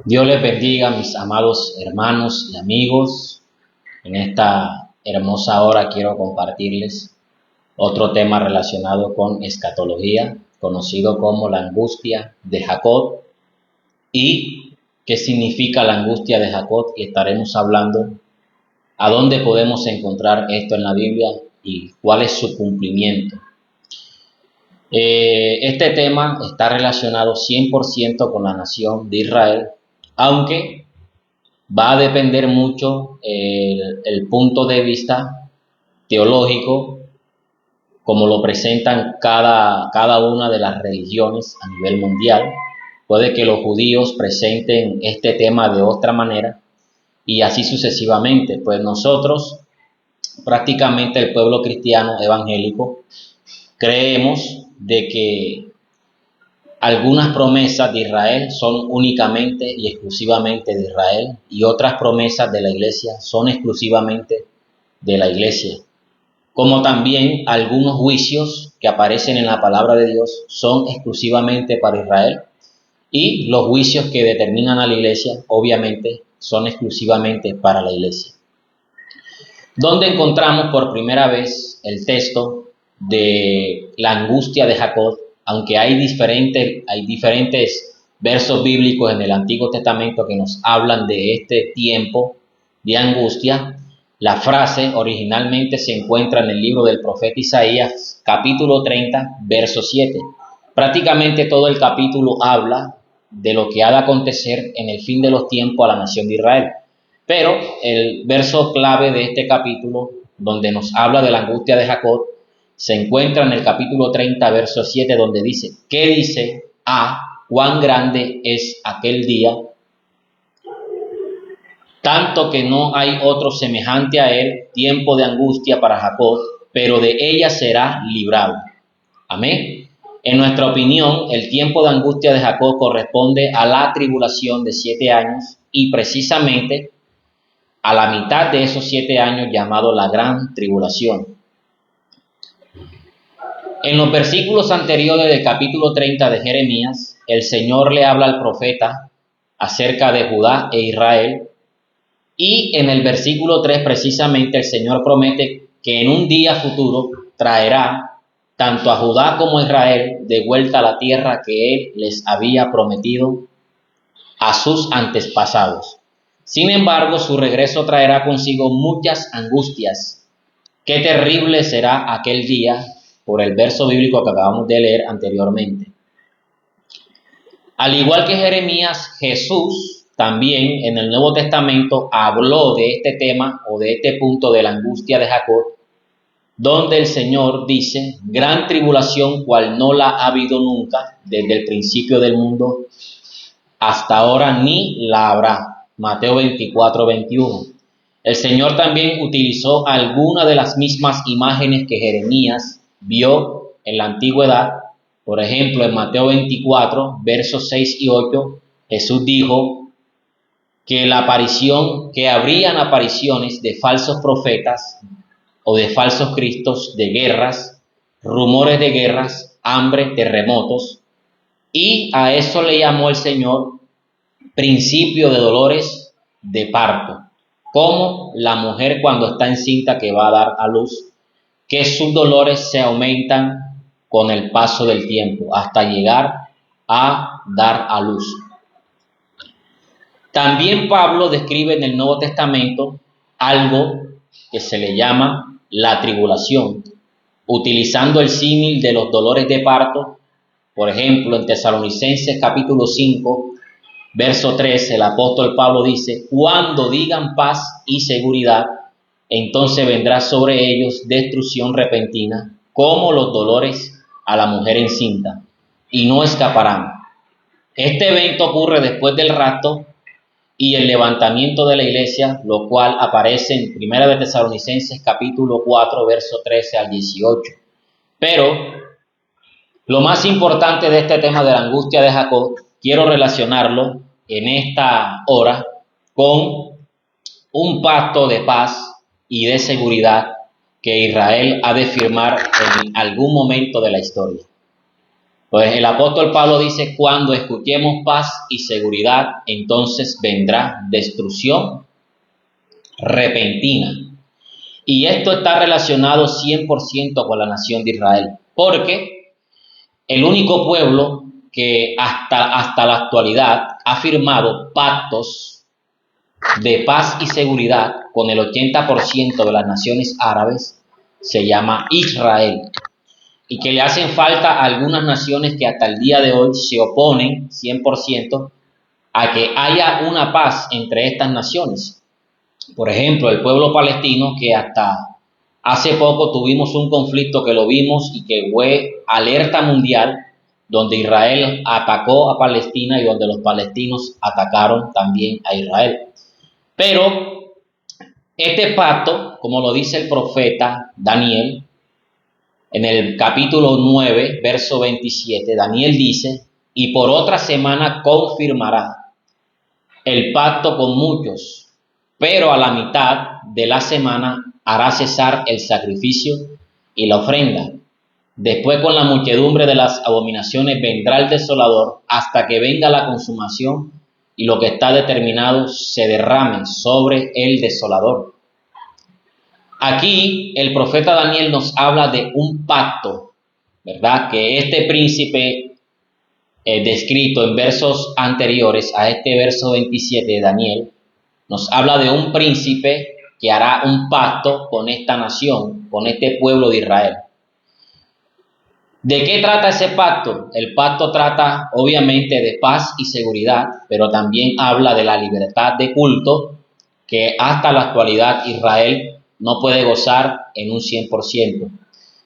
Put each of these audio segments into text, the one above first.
Dios les bendiga, mis amados hermanos y amigos. En esta hermosa hora quiero compartirles otro tema relacionado con escatología, conocido como la angustia de Jacob, y qué significa la angustia de Jacob, y estaremos hablando a dónde podemos encontrar esto en la Biblia y cuál es su cumplimiento. Este tema está relacionado 100% con la nación de Israel, aunque va a depender mucho el punto de vista teológico, como lo presentan cada una de las religiones a nivel mundial. Puede que los judíos presenten este tema de otra manera y así sucesivamente. Pues nosotros, prácticamente el pueblo cristiano evangélico, creemos de que algunas promesas de Israel son únicamente y exclusivamente de Israel, y otras promesas de la iglesia son exclusivamente de la iglesia. Como también algunos juicios que aparecen en la palabra de Dios son exclusivamente para Israel, y los juicios que determinan a la iglesia obviamente son exclusivamente para la iglesia. Donde encontramos por primera vez el texto de la angustia de Jacob, aunque hay diferentes versos bíblicos en el Antiguo Testamento que nos hablan de este tiempo de angustia. La frase originalmente se encuentra en el libro del profeta Isaías, capítulo 30, verso 7. Prácticamente todo el capítulo habla de lo que ha de acontecer en el fin de los tiempos a la nación de Israel. Pero el verso clave de este capítulo, donde nos habla de la angustia de Jacob, se encuentra en el capítulo 30, verso 7, donde dice: ¿qué dice? Cuán grande es aquel día, tanto que no hay otro semejante a él, tiempo de angustia para Jacob, pero de ella será librado. Amén. En nuestra opinión, el tiempo de angustia de Jacob corresponde a la tribulación de 7 años, y precisamente a la mitad de esos 7 años, llamado la gran tribulación. En los versículos anteriores del capítulo 30 de Jeremías, el Señor le habla al profeta acerca de Judá e Israel, y en el versículo 3 precisamente el Señor promete que en un día futuro traerá tanto a Judá como a Israel de vuelta a la tierra que Él les había prometido a sus antepasados. Sin embargo, su regreso traerá consigo muchas angustias. Qué terrible será aquel día, por el verso bíblico que acabamos de leer anteriormente. Al igual que Jeremías, Jesús también en el Nuevo Testamento habló de este tema o de este punto de la angustia de Jacob, donde el Señor dice: gran tribulación cual no la ha habido nunca desde el principio del mundo hasta ahora, ni la habrá. Mateo 24, 21. El Señor también utilizó algunas de las mismas imágenes que Jeremías vio en la antigüedad. Por ejemplo, en Mateo 24, versos 6 y 8, Jesús dijo que habrían apariciones de falsos profetas o de falsos cristos, de guerras, rumores de guerras, hambre, terremotos, y a eso le llamó el Señor principio de dolores de parto, como la mujer cuando está encinta que va a dar a luz, que sus dolores se aumentan con el paso del tiempo hasta llegar a dar a luz. También Pablo describe en el Nuevo Testamento algo que se le llama la tribulación, utilizando el símil de los dolores de parto. Por ejemplo, en Tesalonicenses capítulo 5, verso 3, el apóstol Pablo dice: cuando digan paz y seguridad, entonces vendrá sobre ellos destrucción repentina, como los dolores a la mujer encinta, y no escaparán. Este evento ocurre después del rapto y el levantamiento de la iglesia, lo cual aparece en Primera de Tesalonicenses capítulo 4, verso 13 al 18. Pero lo más importante de este tema de la angustia de Jacob, quiero relacionarlo en esta hora con un pacto de paz y de seguridad que Israel ha de firmar en algún momento de la historia. Pues el apóstol Pablo dice, cuando escuchemos paz y seguridad, entonces vendrá destrucción repentina. Y esto está relacionado 100% con la nación de Israel, porque el único pueblo que hasta la actualidad ha firmado pactos de paz y seguridad con el 80% de las naciones árabes se llama Israel. Y que le hacen falta a algunas naciones que hasta el día de hoy se oponen 100% a que haya una paz entre estas naciones. Por ejemplo, el pueblo palestino, que hasta hace poco tuvimos un conflicto que lo vimos y que fue alerta mundial, donde Israel atacó a Palestina y donde los palestinos atacaron también a Israel. Pero este pacto, como lo dice el profeta Daniel, en el capítulo 9, verso 27, Daniel dice, y por otra semana confirmará el pacto con muchos, pero a la mitad de la semana hará cesar el sacrificio y la ofrenda. Después con la muchedumbre de las abominaciones vendrá el desolador hasta que venga la consumación y lo que está determinado se derrame sobre el desolador. Aquí el profeta Daniel nos habla de un pacto, ¿verdad? Que este príncipe descrito en versos anteriores a este verso 27 de Daniel, nos habla de un príncipe que hará un pacto con esta nación, con este pueblo de Israel. ¿De qué trata ese pacto? El pacto trata obviamente de paz y seguridad, pero también habla de la libertad de culto que hasta la actualidad Israel no puede gozar en un 100%,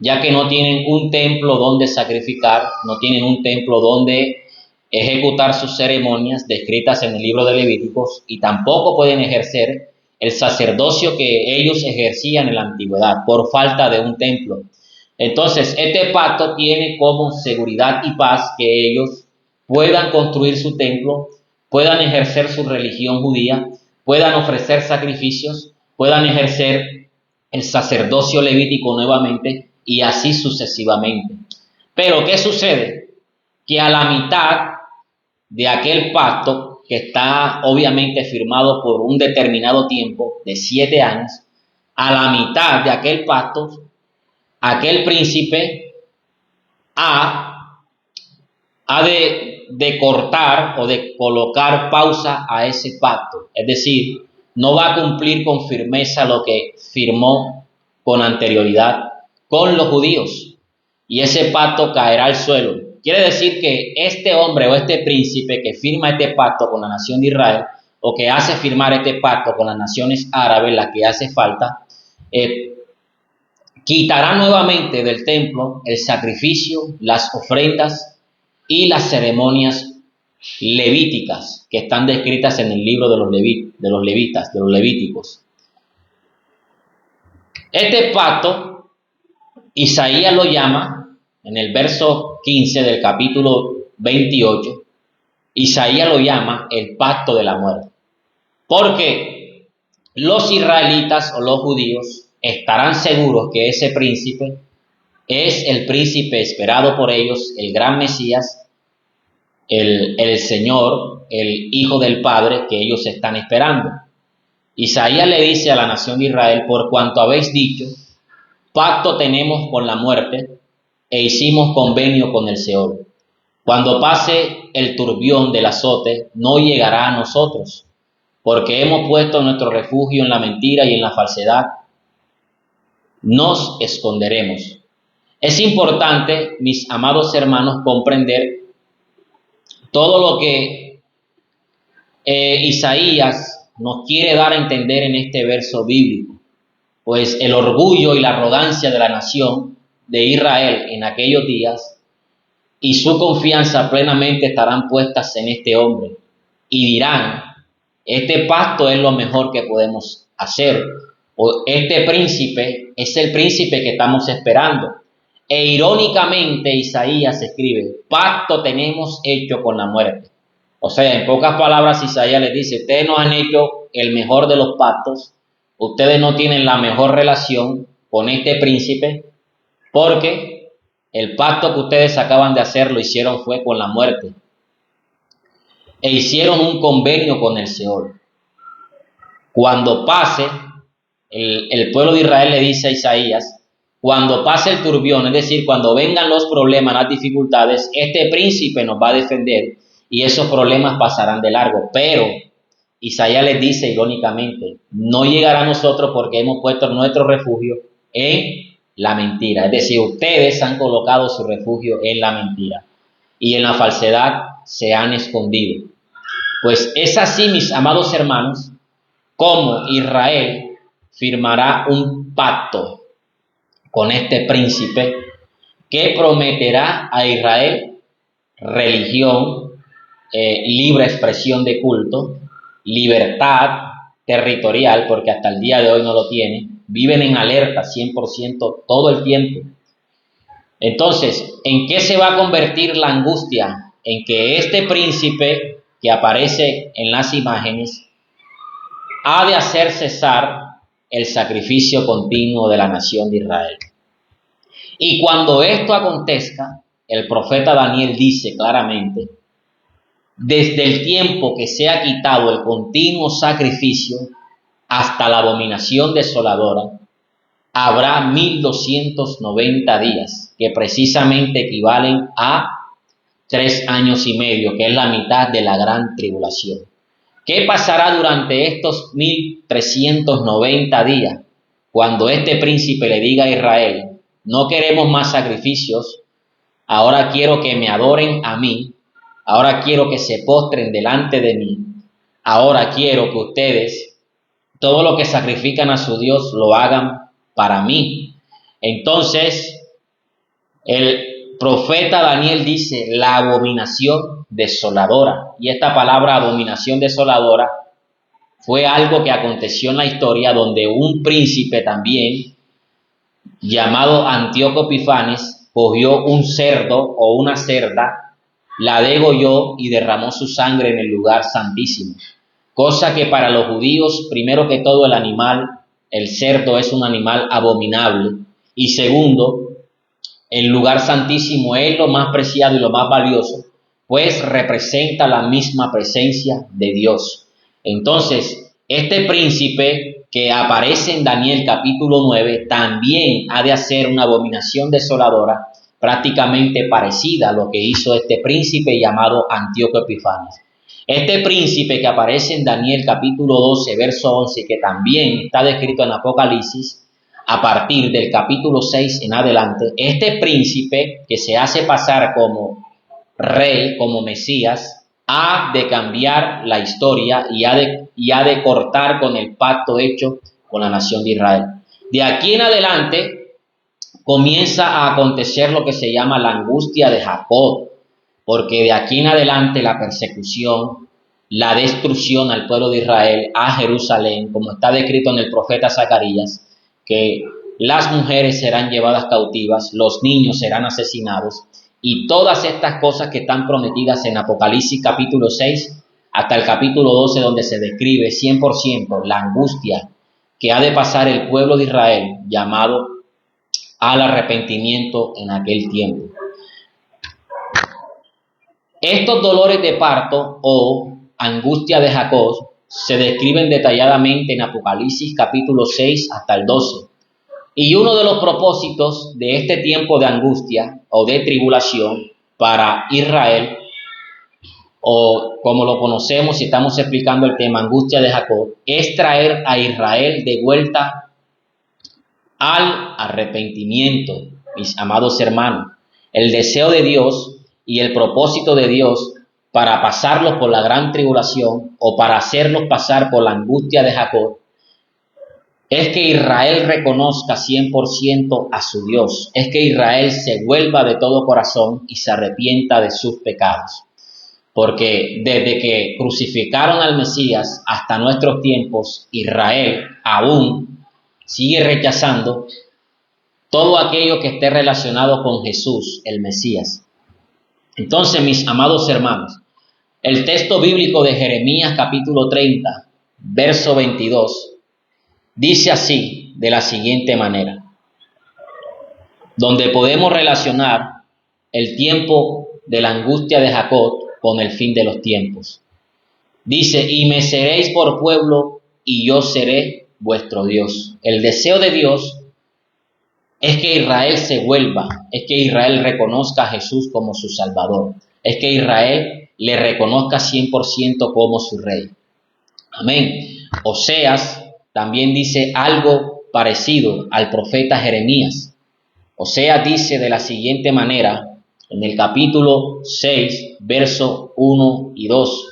ya que no tienen un templo donde sacrificar, no tienen un templo donde ejecutar sus ceremonias descritas en el libro de Levíticos y tampoco pueden ejercer el sacerdocio que ellos ejercían en la antigüedad por falta de un templo. Entonces, este pacto tiene como seguridad y paz que ellos puedan construir su templo, puedan ejercer su religión judía, puedan ofrecer sacrificios, puedan ejercer el sacerdocio levítico nuevamente y así sucesivamente. Pero, ¿qué sucede? Que a la mitad de aquel pacto, que está obviamente firmado por un determinado tiempo de 7 años, a la mitad de aquel pacto, aquel príncipe ha de cortar o de colocar pausa a ese pacto. Es decir, no va a cumplir con firmeza lo que firmó con anterioridad con los judíos. Y ese pacto caerá al suelo. Quiere decir que este hombre o este príncipe que firma este pacto con la nación de Israel o que hace firmar este pacto con las naciones árabes, la que hace falta, quitará nuevamente del templo el sacrificio, las ofrendas y las ceremonias levíticas que están descritas en el libro de los levíticos. Este pacto, Isaías lo llama, en el verso 15 del capítulo 28, Isaías lo llama el pacto de la muerte. Porque los israelitas o los judíos estarán seguros que ese príncipe es el príncipe esperado por ellos, el gran Mesías, el Señor, el Hijo del Padre que ellos están esperando. Isaías le dice a la nación de Israel, por cuanto habéis dicho, pacto tenemos con la muerte e hicimos convenio con el Seol. Cuando pase el turbión del azote, no llegará a nosotros, porque hemos puesto nuestro refugio en la mentira y en la falsedad. Nos esconderemos. Es importante, mis amados hermanos, comprender todo lo que Isaías nos quiere dar a entender en este verso bíblico. Pues el orgullo y la arrogancia de la nación de Israel en aquellos días y su confianza plenamente estarán puestas en este hombre y dirán, este pacto es lo mejor que podemos hacer, o este príncipe es el príncipe que estamos esperando. E irónicamente Isaías escribe, pacto tenemos hecho con la muerte. O sea, en pocas palabras Isaías les dice, ustedes no han hecho el mejor de los pactos, ustedes no tienen la mejor relación con este príncipe, porque el pacto que ustedes acaban de hacer lo hicieron fue con la muerte. E hicieron un convenio con el Seol. Cuando pase, el pueblo de Israel le dice a Isaías, cuando pase el turbión, es decir, cuando vengan los problemas, las dificultades, este príncipe nos va a defender y esos problemas pasarán de largo. Pero Isaías les dice irónicamente, no llegará a nosotros porque hemos puesto nuestro refugio en la mentira. Es decir, ustedes han colocado su refugio en la mentira y en la falsedad se han escondido. Pues es así, mis amados hermanos, como Israel firmará un pacto con este príncipe que prometerá a Israel religión, libre expresión de culto, libertad territorial, porque hasta el día de hoy no lo tiene, viven en alerta 100% todo el tiempo. Entonces, ¿en qué se va a convertir la angustia? En que este príncipe que aparece en las imágenes ha de hacer cesar el sacrificio continuo de la nación de Israel. Y cuando esto acontezca, el profeta Daniel dice claramente, desde el tiempo que se ha quitado el continuo sacrificio hasta la abominación desoladora, habrá 1290 días, que precisamente equivalen a 3 años y medio, que es la mitad de la gran tribulación. ¿Qué pasará durante estos 1390 días? Cuando este príncipe le diga a Israel, no queremos más sacrificios, ahora quiero que me adoren a mí, ahora quiero que se postren delante de mí, ahora quiero que ustedes, todo lo que sacrifican a su Dios, lo hagan para mí. Entonces, el profeta Daniel dice, la abominación desoladora. Y esta palabra abominación desoladora fue algo que aconteció en la historia donde un príncipe también, llamado Antíoco Epifanes, cogió un cerdo o una cerda, la degolló y derramó su sangre en el lugar santísimo. Cosa que para los judíos, primero que todo, el animal, el cerdo es un animal abominable. Y segundo, el lugar santísimo es lo más preciado y lo más valioso, pues representa la misma presencia de Dios. Entonces, este príncipe que aparece en Daniel capítulo 9 también ha de hacer una abominación desoladora prácticamente parecida a lo que hizo este príncipe llamado Antíoco Epifanes. Este príncipe que aparece en Daniel capítulo 12, verso 11, que también está descrito en Apocalipsis, a partir del capítulo 6 en adelante, este príncipe que se hace pasar como rey, como Mesías, ha de cambiar la historia y ha de cortar con el pacto hecho con la nación de Israel. De aquí en adelante comienza a acontecer lo que se llama la angustia de Jacob, porque de aquí en adelante la persecución, la destrucción al pueblo de Israel, a Jerusalén, como está descrito en el profeta Zacarías, que las mujeres serán llevadas cautivas, los niños serán asesinados, y todas estas cosas que están prometidas en Apocalipsis capítulo 6 hasta el capítulo 12, donde se describe 100% la angustia que ha de pasar el pueblo de Israel, llamado al arrepentimiento en aquel tiempo. Estos dolores de parto o angustia de Jacob se describen detalladamente en Apocalipsis capítulo 6 hasta el 12. Y uno de los propósitos de este tiempo de angustia o de tribulación para Israel, o como lo conocemos y estamos explicando el tema angustia de Jacob, es traer a Israel de vuelta al arrepentimiento, mis amados hermanos. El deseo de Dios y el propósito de Dios para pasarlos por la gran tribulación o para hacerlos pasar por la angustia de Jacob es que Israel reconozca 100% a su Dios, es que Israel se vuelva de todo corazón y se arrepienta de sus pecados. Porque desde que crucificaron al Mesías hasta nuestros tiempos, Israel aún sigue rechazando todo aquello que esté relacionado con Jesús, el Mesías. Entonces, mis amados hermanos, el texto bíblico de Jeremías capítulo 30, verso 22, dice así, de la siguiente manera: donde podemos relacionar el tiempo de la angustia de Jacob con el fin de los tiempos. Dice, y me seréis por pueblo y yo seré vuestro Dios. El deseo de Dios es que Israel se vuelva, es que Israel reconozca a Jesús como su Salvador, es que Israel le reconozca 100% como su Rey. Amén. Oseas también dice algo parecido al profeta Jeremías. Oseas dice de la siguiente manera, en el capítulo 6, verso 1 y 2.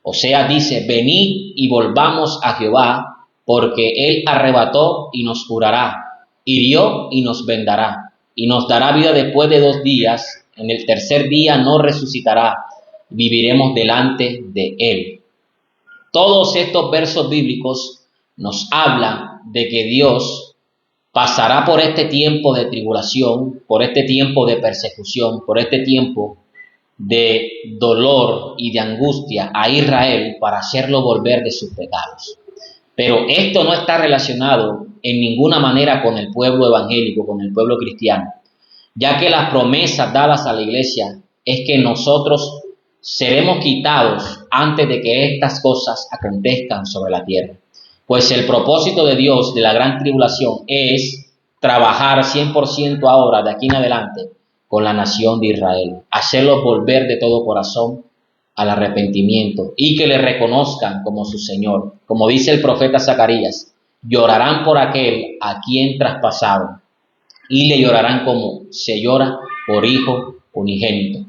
Oseas dice, venid y volvamos a Jehová, porque él arrebató y nos curará, hirió y nos vendará, y nos dará vida después de 2 días, en el tercer día no resucitará, viviremos delante de él. Todos estos versos bíblicos nos hablan de que Dios pasará por este tiempo de tribulación, por este tiempo de persecución, por este tiempo de dolor y de angustia a Israel para hacerlo volver de sus pecados. Pero esto no está relacionado en ninguna manera con el pueblo evangélico, con el pueblo cristiano, ya que las promesas dadas a la iglesia es que nosotros seremos quitados antes de que estas cosas acontezcan sobre la tierra. Pues el propósito de Dios de la gran tribulación es trabajar 100% ahora, de aquí en adelante, con la nación de Israel, hacerlos volver de todo corazón al arrepentimiento y que le reconozcan como su Señor. Como dice el profeta Zacarías, llorarán por aquel a quien traspasaron y le llorarán como se llora por hijo unigénito.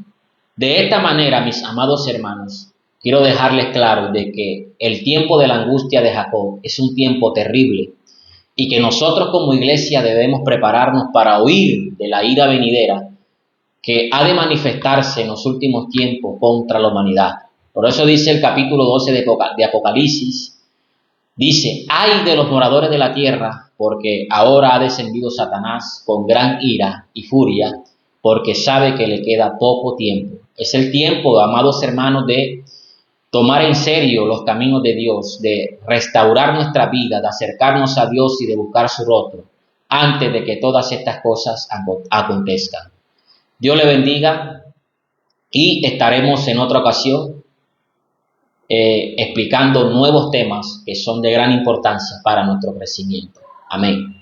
De esta manera, mis amados hermanos, quiero dejarles claro de que el tiempo de la angustia de Jacob es un tiempo terrible y que nosotros como iglesia debemos prepararnos para huir de la ira venidera que ha de manifestarse en los últimos tiempos contra la humanidad. Por eso dice el capítulo 12 de Apocalipsis, dice, ay de los moradores de la tierra, porque ahora ha descendido Satanás con gran ira y furia, porque sabe que le queda poco tiempo. Es el tiempo, amados hermanos, de tomar en serio los caminos de Dios, de restaurar nuestra vida, de acercarnos a Dios y de buscar su rostro, antes de que todas estas cosas acontezcan. Dios le bendiga y estaremos en otra ocasión explicando nuevos temas que son de gran importancia para nuestro crecimiento. Amén.